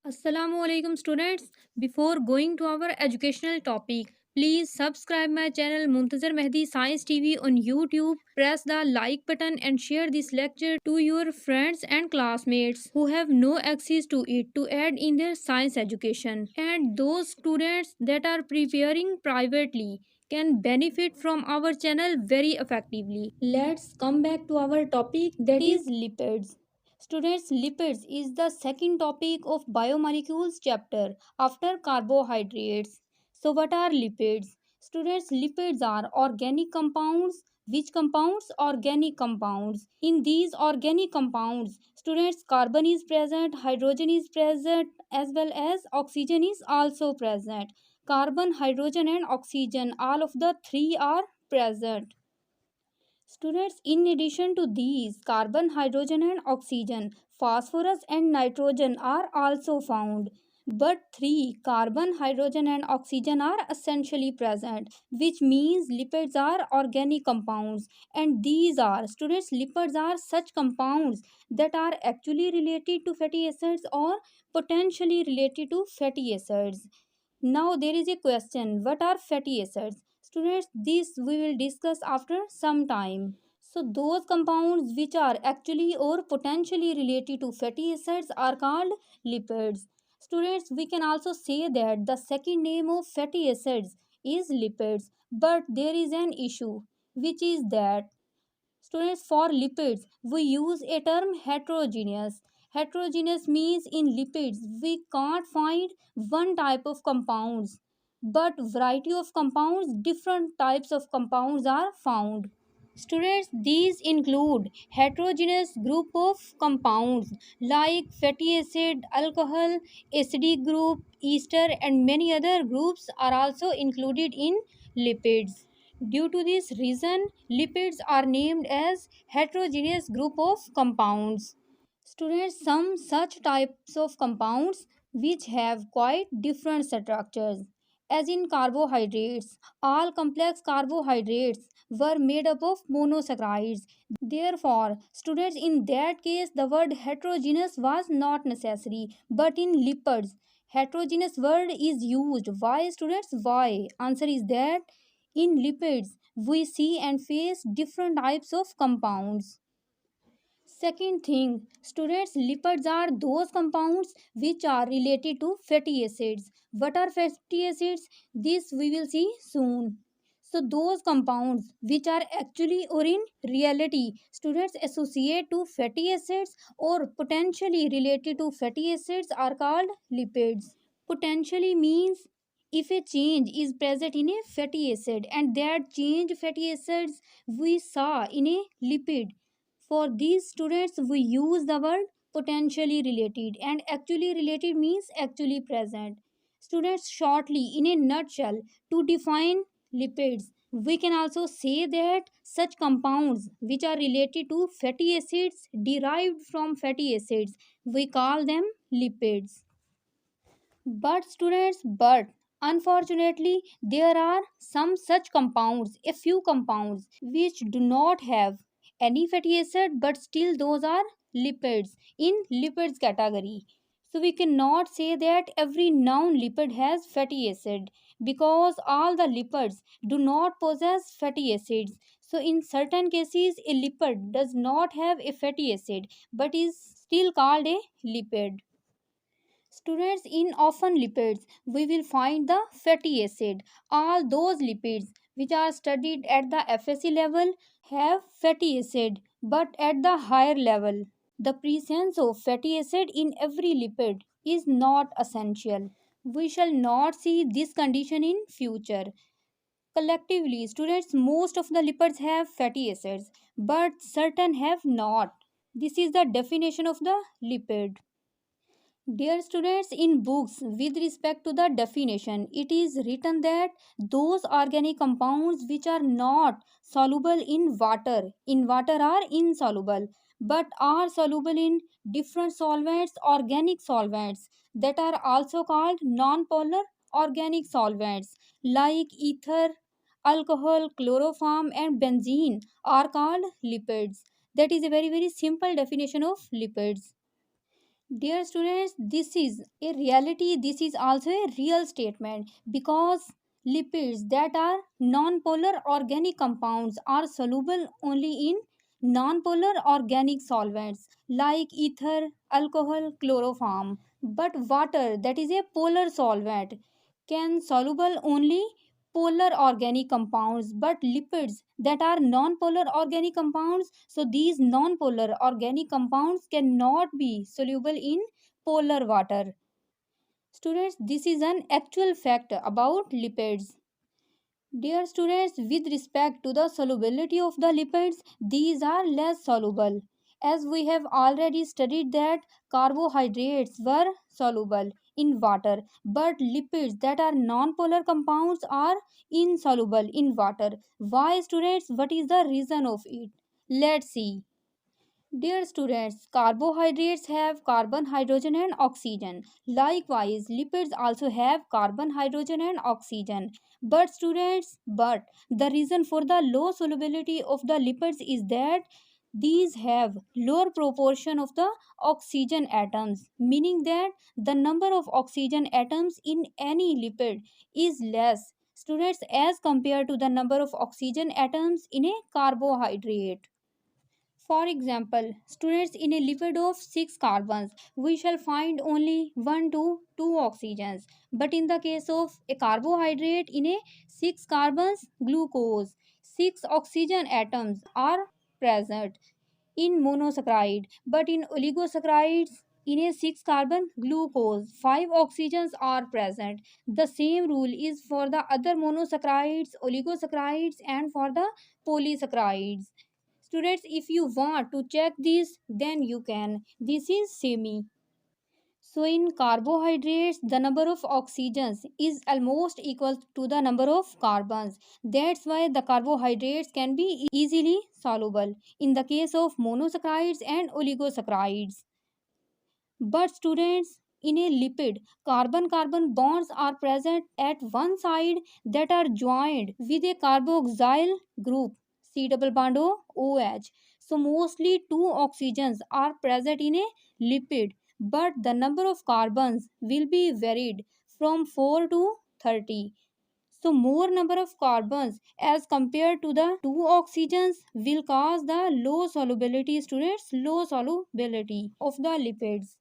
Assalamualaikum students. Before going to our educational topic, please subscribe my channel Muntazar Mehdi Science TV on YouTube. Press the like button and share this lecture to your friends and classmates who have no access to it to add in their science education. And those students that are preparing privately can benefit from our channel very effectively. Let's come back to our topic, that is lipids. Students, lipids is the second topic of biomolecules chapter after carbohydrates. So, what are lipids? Students, lipids are organic compounds. Which compounds? Organic compounds. In these organic compounds, students, carbon is present, hydrogen is present, as well as oxygen is also present. Carbon, hydrogen, and oxygen, all of the three are present. Students, in addition to these, carbon, hydrogen, and oxygen, phosphorus and nitrogen are also found. But three, carbon, hydrogen, and oxygen are essentially present, which means lipids are organic compounds. And these are, students, lipids are such compounds that are actually related to fatty acids or potentially related to fatty acids. Now there is a question, what are fatty acids? Students, this we will discuss after some time. So those compounds which are actually or potentially related to fatty acids are called lipids. Students, we can also say that the second name of fatty acids is lipids, but there is an issue, which is that students, for lipids, we use a term heterogeneous. Heterogeneous means in lipids we can't find one type of compounds, but variety of compounds, different types of compounds are found. Students, these include heterogeneous group of compounds like fatty acid, alcohol, acidic group, ester, and many other groups are also included in lipids. Due to this reason, lipids are named as heterogeneous group of compounds. Students, some such types of compounds which have quite different structures. As in carbohydrates, all complex carbohydrates were made up of monosaccharides. Therefore, students, in that case, the word heterogeneous was not necessary. But in lipids, heterogeneous word is used. Why, students? Why? Answer is that in lipids, we see and face different types of compounds. Second thing, students, lipids are those compounds which are related to fatty acids. What are fatty acids? This we will see soon. So those compounds which are actually or in reality students associate to fatty acids or potentially related to fatty acids are called lipids. Potentially means if a change is present in a fatty acid and that change fatty acids we saw in a lipid, for these students we use the word potentially related, and actually related means actually present. Students, shortly in a nutshell, to define lipids, we can also say that such compounds which are related to fatty acids derived from fatty acids, we call them lipids. But students, but unfortunately, there are some such compounds, a few compounds, which do not have any fatty acid, but still those are lipids in lipids category. So we cannot say that every known lipid has fatty acid because all the lipids do not possess fatty acids. So in certain cases, a lipid does not have a fatty acid but is still called a lipid. Students, in often lipids, we will find the fatty acid. All those lipids which are studied at the FSC level have fatty acid, but at the higher level. The presence of fatty acid in every lipid is not essential. We shall not see this condition in future. Collectively, students, most of the lipids have fatty acids, but certain have not. This is the definition of the lipid. Dear students, in books with respect to the definition, it is written that those organic compounds which are not soluble in water are insoluble, but are soluble in different solvents, organic solvents that are also called non-polar organic solvents like ether, alcohol, chloroform, and benzene are called lipids. That is a very simple definition of lipids. Dear students, this is a reality, this is also a real statement because lipids that are non-polar organic compounds are soluble only in non-polar organic solvents like ether, alcohol, chloroform. But water, that is a polar solvent, can soluble only polar organic compounds, but lipids that are non-polar organic compounds, so these non-polar organic compounds cannot be soluble in polar water. Students, this is an actual fact about lipids. Dear students, with respect to the solubility of the lipids, these are less soluble. As we have already studied that carbohydrates were soluble in water, but lipids that are non-polar compounds are insoluble in water. Why students? What is the reason of it? Let's see. Dear students, carbohydrates have carbon, hydrogen, and oxygen. Likewise, lipids also have carbon, hydrogen, and oxygen. But the reason for the low solubility of the lipids is that these have lower proportion of the oxygen atoms, meaning that the number of oxygen atoms in any lipid is less, students, as compared to the number of oxygen atoms in a carbohydrate. For example, students, in a lipid of 6 carbons, we shall find only 1 to 2 oxygens. But in the case of a carbohydrate, in a 6 carbons glucose, 6 oxygen atoms are present in monosaccharide. But in oligosaccharides, in a 6 carbon glucose, 5 oxygens are present. The same rule is for the other monosaccharides, oligosaccharides, and for the polysaccharides. Students, if you want to check this, then you can. This is semi. So in carbohydrates, the number of oxygens is almost equal to the number of carbons. That's why the carbohydrates can be easily soluble in the case of monosaccharides and oligosaccharides. But students, in a lipid, carbon-carbon bonds are present at one side that are joined with a carboxyl group, C double bond OH. So mostly two oxygens are present in a lipid, but the number of carbons will be varied from 4 to 30. So more number of carbons as compared to the two oxygens will cause the low solubility, students, low solubility of the lipids.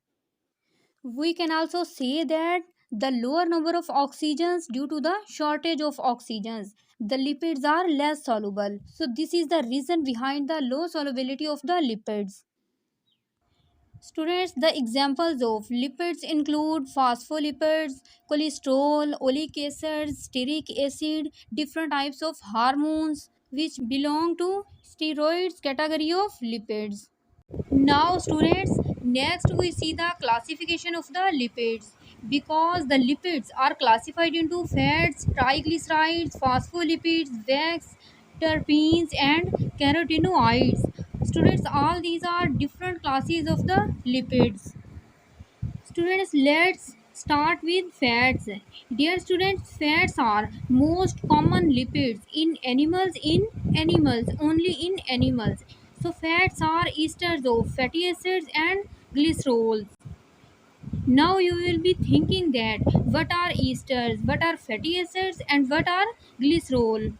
We can also say that the lower number of oxygens due to the shortage of oxygens, the lipids are less soluble. So this is the reason behind the low solubility of the lipids. Students, the examples of lipids include phospholipids, cholesterol, oleic acids, stearic acid, different types of hormones which belong to steroids category of lipids. Now students, next we see the classification of the lipids. Because the lipids are classified into fats, triglycerides, phospholipids, wax, terpenes, and carotenoids. Students, all these are different classes of the lipids. Students, let's start with fats. Dear students, fats are most common lipids in animals, only in animals. So fats are esters of fatty acids and glycerols. Now you will be thinking that what are esters, what are fatty acids, and what are glycerol?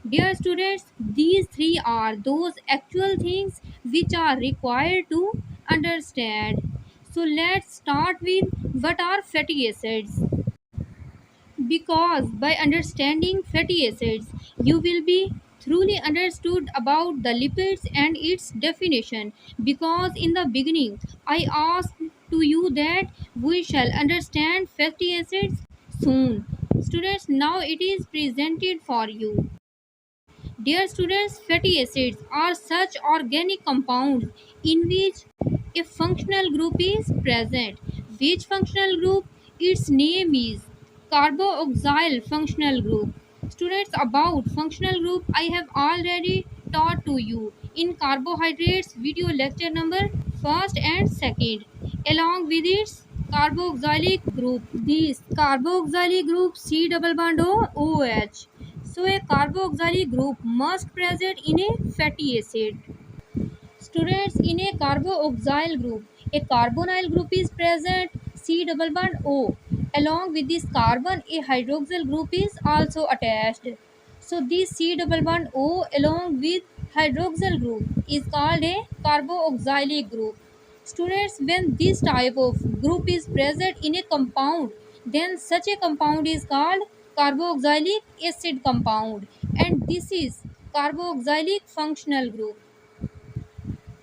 Dear students, these three are those actual things which are required to understand. So let's start with what are fatty acids. Because by understanding fatty acids, you will be truly understood about the lipids and its definition. Because in the beginning, I asked to you that we shall understand fatty acids soon. Students, now it is presented for you. Dear students, fatty acids are such organic compounds in which a functional group is present. Which functional group? Its name is carboxyl functional group. Students, about functional group I have already taught to you in carbohydrates video lecture number 1st and 2nd along with its carboxylic group. This carboxylic group C double bond OH. So a carboxylic group must present in a fatty acid. Students, in a carboxyl group, A carbonyl group is present, C double bond O. Along with this carbon, a hydroxyl group is also attached. So this C double bond O along with hydroxyl group is called a carboxylic group. Students, when this type of group is present in a compound, then such a compound is called carboxylic acid compound, and this is carboxylic functional group.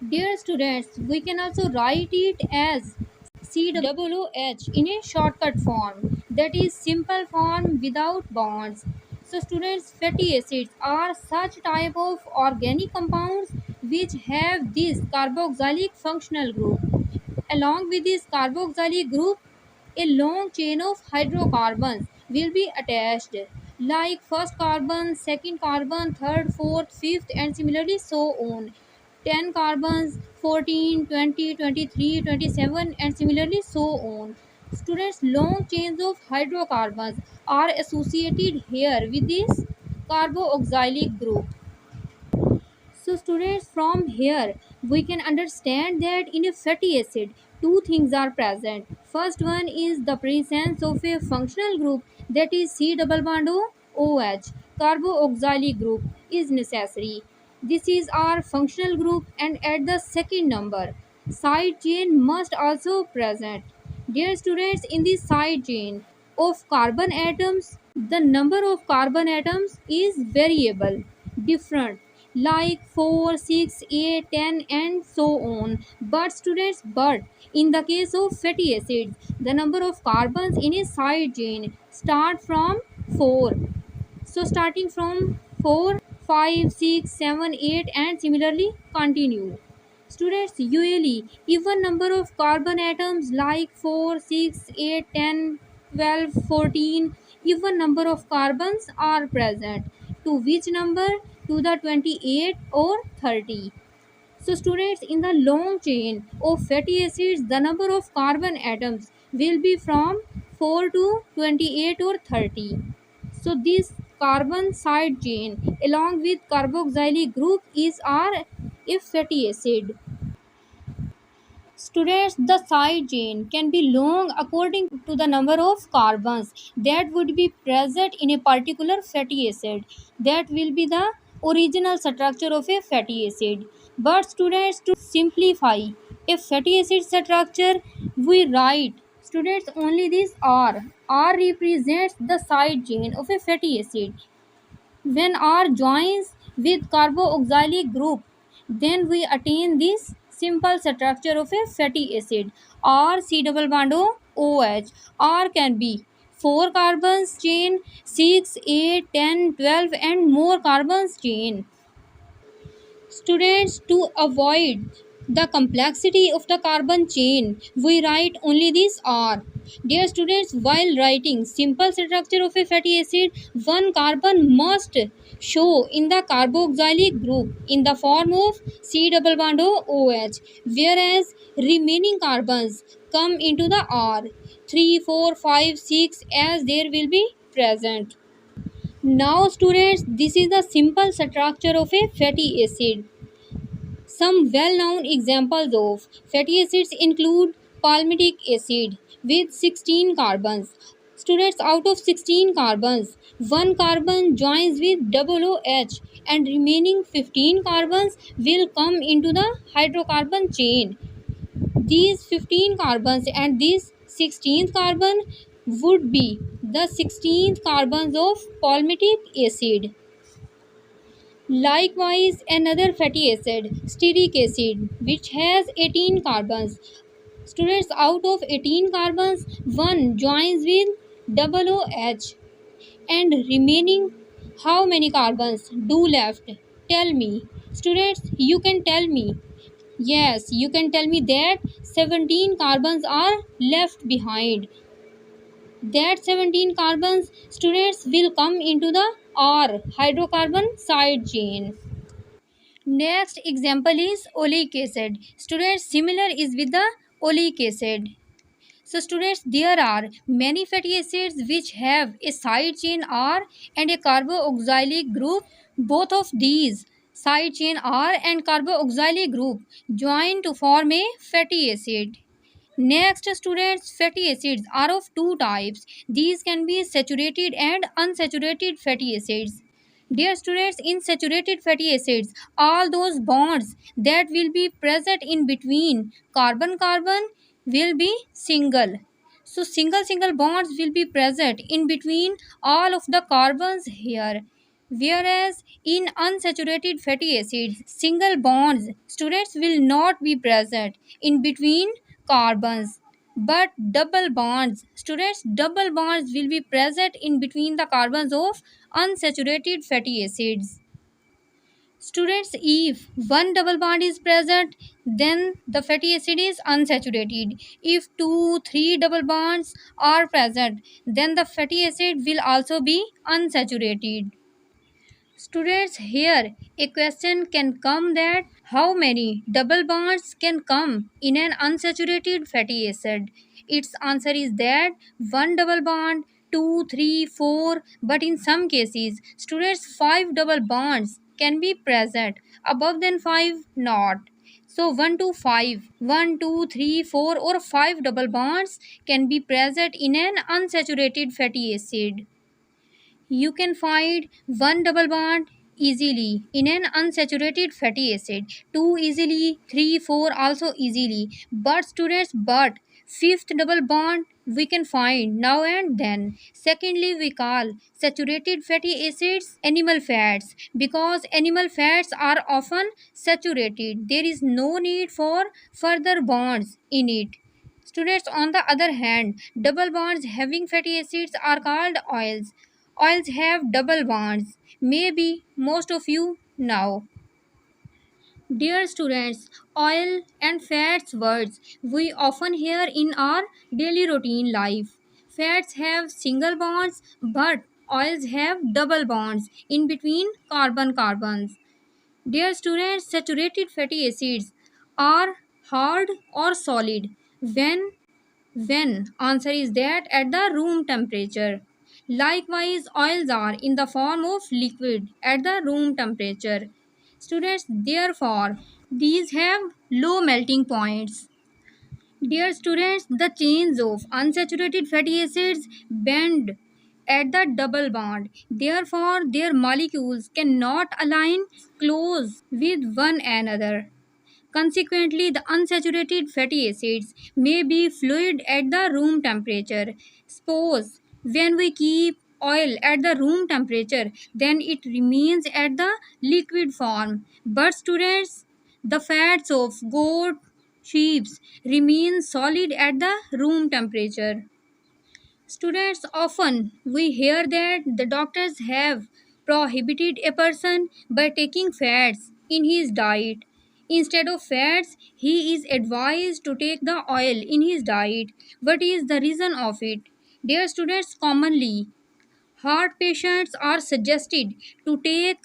Dear students, we can also write it as COOH in a shortcut form, that is simple form without bonds. So students, fatty acids are such type of organic compounds which have this carboxylic functional group. Along with this carboxylic group, a long chain of hydrocarbons will be attached, like first carbon, second carbon, third, fourth, fifth, and similarly so on. 10 carbons, 14, 20, 23, 27, and similarly so on. Students, long chains of hydrocarbons are associated here with this carboxylic group. So students, from here we can understand that in a fatty acid two things are present. First one is the presence of a functional group, that is C double bond O OH. Carboxylic group is necessary. This is our functional group, and at the second number side chain must also present. Dear students, in the side chain of carbon atoms, the number of carbon atoms is variable, different, like 4, 6, 8, 10, and so on. But students, but in the case of fatty acids, the number of carbons in a side chain start from 4. So starting from 4, 5, 6, 7, 8, and similarly continue. Students, usually even number of carbon atoms like 4, 6, 8, 10, 12, 14, even number of carbons are present. To which number? To the 28 or 30. So students, in the long chain of fatty acids, the number of carbon atoms will be from 4 to 28 or 30. So this carbon side chain along with carboxylic group is our a fatty acid. Students, the side chain can be long according to the number of carbons that would be present in a particular fatty acid. That will be the original structure of a fatty acid. But students, to simplify a fatty acid structure, we write, students, only this R. R represents the side chain of a fatty acid. When R joins with carboxylic group, then we attain this simple structure of a fatty acid, R C double bond O OH. R can be 4 carbons chain, 6, 8, 10, 12, and more carbons chain. Students, to avoid the complexity of the carbon chain, we write only this R. Dear students, while writing simple structure of a fatty acid, one carbon must show in the carboxylic group in the form of C double bond O OH, whereas remaining carbons come into the R 3, 4, 5, 6 as there will be present. Now students, this is the simple structure of a fatty acid. Some well-known examples of fatty acids include palmitic acid with 16 carbons. Students, out of 16 carbons, one carbon joins with OOH and remaining 15 carbons will come into the hydrocarbon chain. These 15 carbons and this 16th carbon would be the 16th carbons of palmitic acid. Likewise, another fatty acid, stearic acid, which has 18 carbons. Students, out of 18 carbons, one joins with OOH, and remaining how many carbons do left? Tell me. Students, you can tell me. Yes, you can tell me that 17 carbons are left behind. That 17 carbons, students, will come into the R hydrocarbon side chain. Next example is oleic acid. Students, similar is with the oleic acid. So students, there are many fatty acids which have a side chain R and a carboxylic group. Both of these Side chain R and carboxylic group join to form a fatty acid. Next, students, fatty acids are of two types. These can be saturated and unsaturated fatty acids. Dear students, in saturated fatty acids, all those bonds that will be present in between carbon carbon will be single. So single bonds will be present in between all of the carbons here. Whereas in unsaturated fatty acids, single bonds, students, will not be present in between carbons, but double bonds, students, double bonds will be present in between the carbons of unsaturated fatty acids. Students, if one double bond is present, then the fatty acid is unsaturated. If two, three double bonds are present, then the fatty acid will also be unsaturated. Students, here a question can come that how many double bonds can come in an unsaturated fatty acid? Its answer is that one double bond, two, three, four, but in some cases, students, five double bonds can be present. Above than five, not. So 1 to 5, 1, 2, 3, 4, or 5 double bonds can be present in an unsaturated fatty acid. You can find one double bond easily in an unsaturated fatty acid, two easily, three, four also easily. But students, but fifth double bond we can find now and then. Secondly, we call saturated fatty acids animal fats because animal fats are often saturated. There is no need for further bonds in it. Students, on the other hand, double bonds having fatty acids are called oils. Oils have double bonds. Maybe most of you know. Dear students, oil and fats words we often hear in our daily routine life. Fats have single bonds, but oils have double bonds in between carbon carbons. Dear students, saturated fatty acids are hard or solid when answer is that at the room temperature. Likewise, oils are in the form of liquid at the room temperature. Students, therefore, these have low melting points. Dear students, the chains of unsaturated fatty acids bend at the double bond. Therefore, their molecules cannot align close with one another. Consequently, the unsaturated fatty acids may be fluid at the room temperature. Suppose when we keep oil at the room temperature, then it remains at the liquid form. But students, the fats of goat, sheep remain solid at the room temperature. Students, often we hear that the doctors have prohibited a person by taking fats in his diet. Instead of fats, he is advised to take the oil in his diet. What is the reason of it? Dear students, commonly heart patients are suggested to take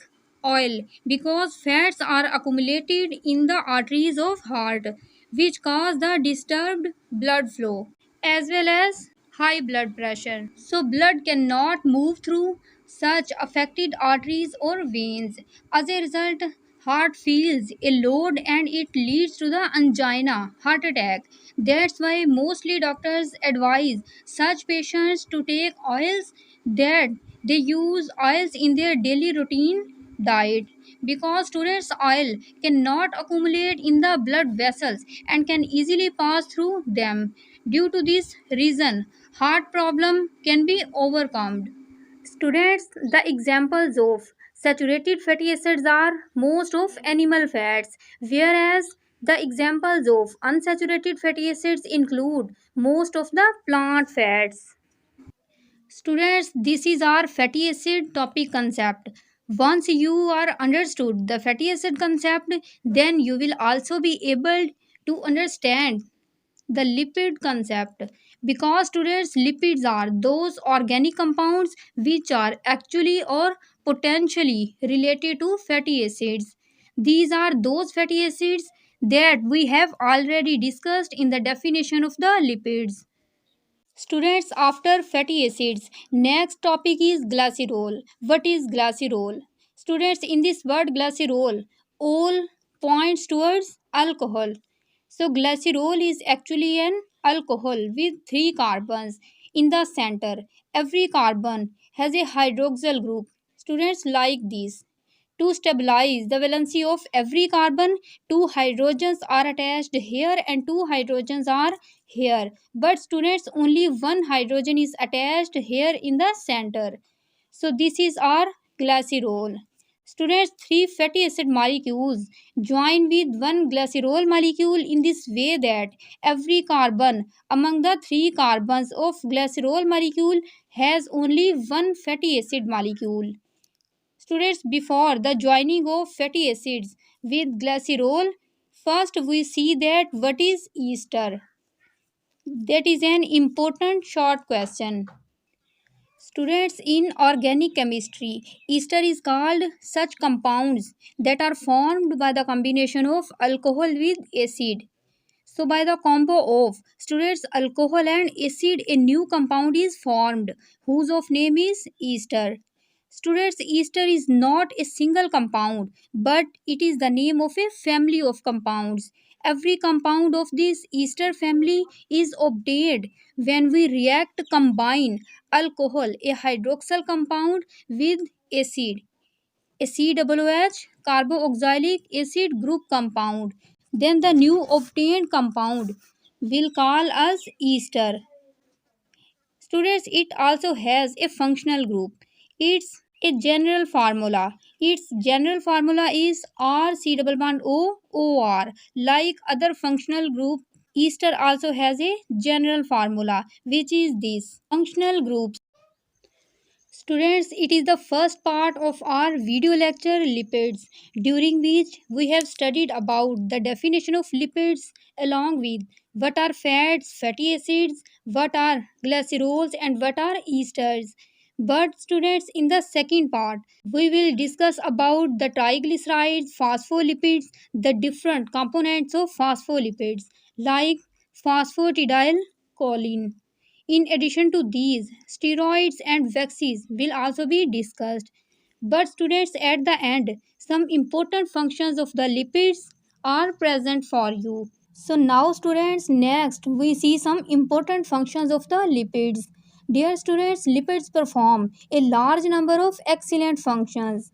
oil because fats are accumulated in the arteries of heart which cause the disturbed blood flow as well as high blood pressure. So blood cannot move through such affected arteries or veins. As a result, heart feels a load and it leads to the angina, heart attack. That's why mostly doctors advise such patients to take oils that they use oils in their daily routine diet because students oil cannot accumulate in the blood vessels and can easily pass through them. Due to this reason, heart problem can be overcome. Students, the examples of saturated fatty acids are most of animal fats, whereas the examples of unsaturated fatty acids include most of the plant fats. Students, this is our fatty acid topic concept. Once you are understood the fatty acid concept, then you will also be able to understand the lipid concept because students lipids are those organic compounds which are actually or potentially related to fatty acids. These are those fatty acids that we have already discussed in the definition of the lipids. Students, after fatty acids, next topic is glycerol. What is glycerol? Students, in this word glycerol, all points towards alcohol. So glycerol is actually an alcohol with three carbons in the center. Every carbon has a hydroxyl group. Students, like this. To stabilize the valency of every carbon, two hydrogens are attached here and two hydrogens are here. But students, only one hydrogen is attached here in the center. So this is our glycerol. Students, three fatty acid molecules join with one glycerol molecule in this way that every carbon among the three carbons of glycerol molecule has only one fatty acid molecule. Students, before the joining of fatty acids with glycerol, first we see that what is ester. That is an important short question. Students, in organic chemistry, ester is called such compounds that are formed by the combination of alcohol with acid. So, by the combo of students alcohol and acid, a new compound is formed whose of name is ester. Students, ester is not a single compound, but it is the name of a family of compounds. Every compound of this ester family is obtained when we react combine alcohol, a hydroxyl compound, with acid, a COOH carboxylic acid group compound. Then the new obtained compound will call us ester. Students, it also has a functional group. It's a general formula. Its general formula is RC double bond O OR. Like other functional group, ester also has a general formula, which is this. Functional groups. Students, it is the first part of our video lecture lipids, during which we have studied about the definition of lipids along with what are fats, fatty acids, what are glycerols and what are esters. But students, in the second part, we will discuss about the triglycerides, phospholipids, the different components of phospholipids like phosphatidylcholine. In addition to these, steroids and vaccines will also be discussed. But students, at the end, some important functions of the lipids are present for you. So now students, next we see some important functions of the lipids. Dear students, lipids perform a large number of excellent functions.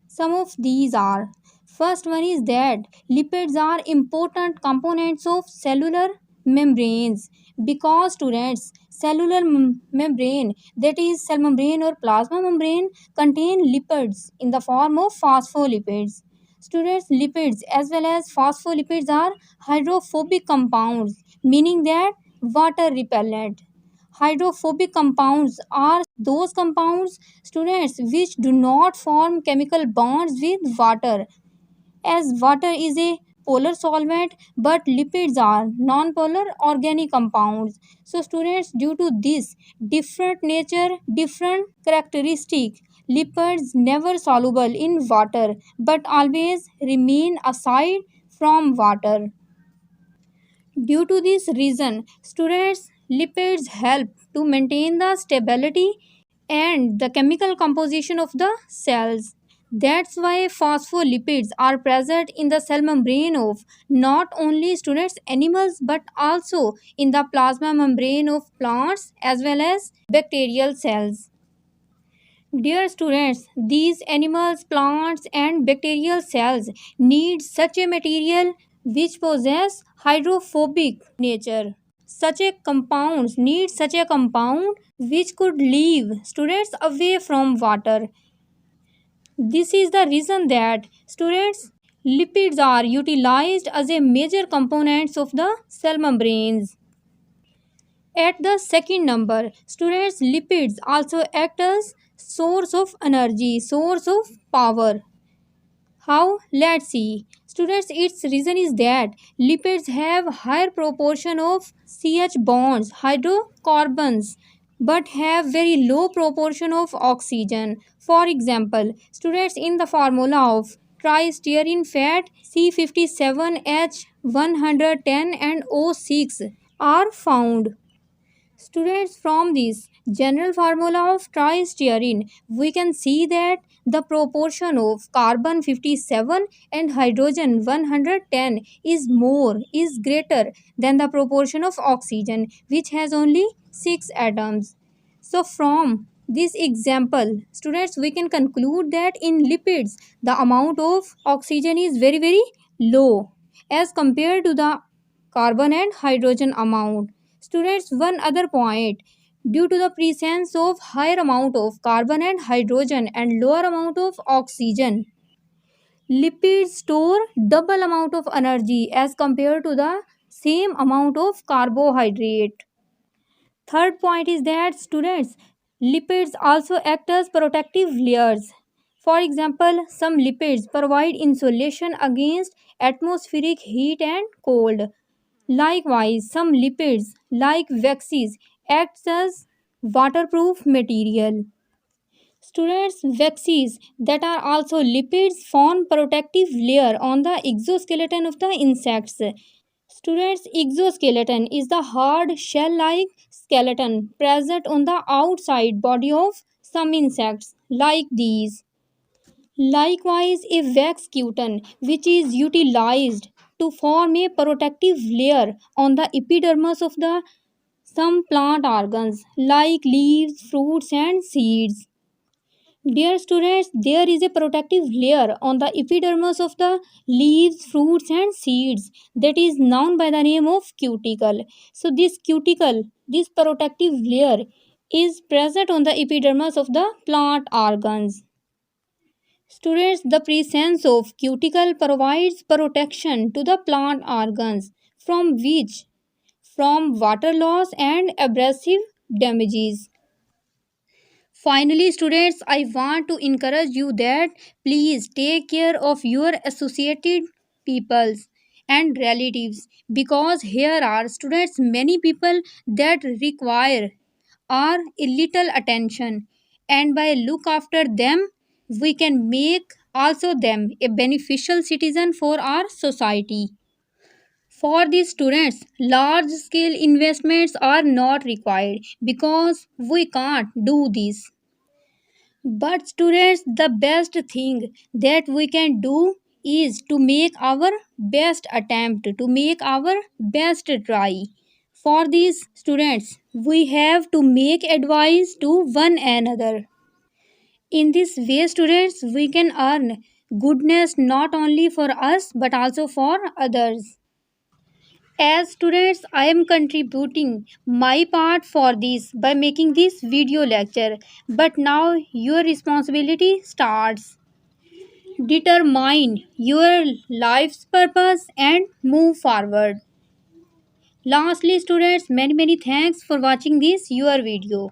Some of these are: first one is that lipids are important components of cellular membranes, because students, cellular membrane, that is cell membrane or plasma membrane, contain lipids in the form of phospholipids. Students, lipids as well as phospholipids are hydrophobic compounds, meaning that water repellent. Hydrophobic compounds are those compounds, students, which do not form chemical bonds with water, as water is a polar solvent, but lipids are non-polar organic compounds. So students, due to this different nature, different characteristic, lipids never soluble in water but always remain aside from water. Due to this reason, students, lipids help to maintain the stability and the chemical composition of the cells. That's why phospholipids are present in the cell membrane of not only students animals but also in the plasma membrane of plants as well as bacterial cells. Dear students, these animals, plants, and bacterial cells need such a material which possess hydrophobic nature. Such a compounds need such a compound which could leave students away from water. This is the reason that students, lipids are utilized as a major components of the cell membranes. At the second number, students, lipids also act as source of energy, source of power. How? Let's see. Students, its reason is that lipids have higher proportion of CH bonds, hydrocarbons, but have very low proportion of oxygen. For example, students, in the formula of tristearine fat, C57H110 and O6 are found. Students, from this general formula of tristearine, we can see that the proportion of carbon 57 and hydrogen 110 is greater than the proportion of oxygen, which has only 6 atoms. So from this example, students, we can conclude that in lipids the amount of oxygen is very low as compared to the carbon and hydrogen amount. Students, one other point, due to the presence of higher amount of carbon and hydrogen and lower amount of oxygen, lipids store double amount of energy as compared to the same amount of carbohydrate. Third point is that, students, lipids also act as protective layers. For example, some lipids provide insulation against atmospheric heat and cold. Likewise, some lipids, like waxes, act as waterproof material. Students, waxes that are also lipids form protective layer on the exoskeleton of the insects. Students, exoskeleton is the hard shell-like skeleton present on the outside body of some insects, like these. Likewise, a wax cutin, which is utilized to form a protective layer on the epidermis of the some plant organs, like leaves, fruits, and seeds. Dear students, there is a protective layer on the epidermis of the leaves, fruits, and seeds that is known by the name of cuticle. So, this cuticle, this protective layer, is present on the epidermis of the plant organs. Students, the presence of cuticle provides protection to the plant organs from which? From water loss and abrasive damages. Finally, students, I want to encourage you that please take care of your associated peoples and relatives, because here are, students, many people that require our little attention, and by look after them we can make also them a beneficial citizen for our society. For these students, large scale investments are not required because we can't do this. But students, the best thing that we can do is to make our best attempt, to make our best try. For these students, we have to make advice to one another. In this way, students, we can earn goodness not only for us but also for others. As students, I am contributing my part for this by making this video lecture. But now your responsibility starts. Determine your life's purpose and move forward. Lastly, students, many thanks for watching this your video.